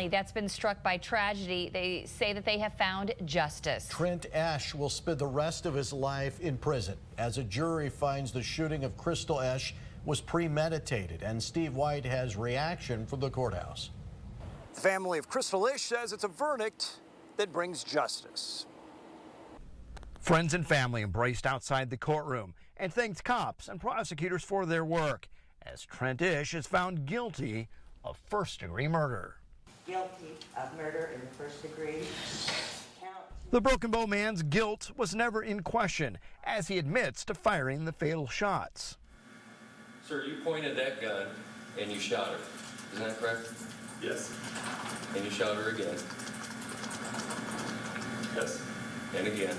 family that's been struck by tragedy, they say that they have found justice. Trent Esch will spend the rest of his life in prison as a jury finds the shooting of Crystal Esch was premeditated. And Steve White has reaction from the courthouse. The family of Crystal Esch says it's a verdict that brings justice. Friends and family embraced outside the courtroom and thanked cops and prosecutors for their work as Trent Esch is found guilty of first-degree murder. Guilty of murder in the first degree. The Broken Bow man's guilt was never in question as he admits to firing the fatal shots. Sir, you pointed that gun and you shot her. Isn't that correct? Yes. And you shot her again. Yes. And again.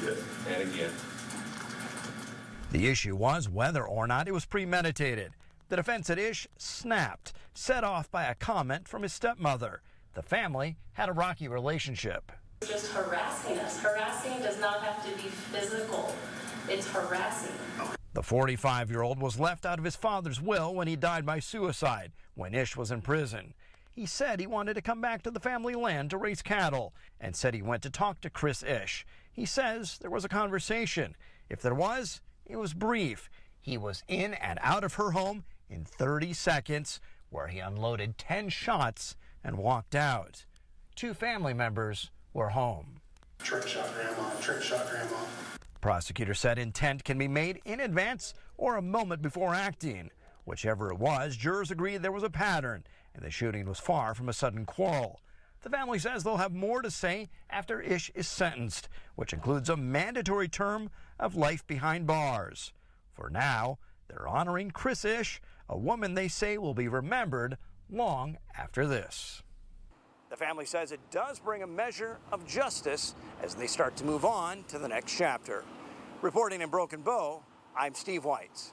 Yes. And again. The issue was whether or not it was premeditated. The defense at Esch snapped, set off by a comment from his stepmother. The family had a rocky relationship. Just harassing us. Harassing does not have to be physical. It's harassing. The 45-year-old was left out of his father's will when he died by suicide when Esch was in prison. He said he wanted to come back to the family land to raise cattle and said he went to talk to Chris Esch. He says there was a conversation. If there was, it was brief. He was in and out of her home in 30 seconds, where he unloaded 10 shots and walked out. 2 family members were home. Trent shot grandma. Trent shot grandma. Prosecutors said intent can be made in advance or a moment before acting. Whichever it was, jurors agreed there was a pattern, and the shooting was far from a sudden quarrel. The family says they'll have more to say after Esch is sentenced, which includes a mandatory term of life behind bars. For now, they're honoring Chris Esch, a woman they say will be remembered long after this. The family says it does bring a measure of justice as they start to move on to the next chapter. Reporting in Broken Bow, I'm Steve White.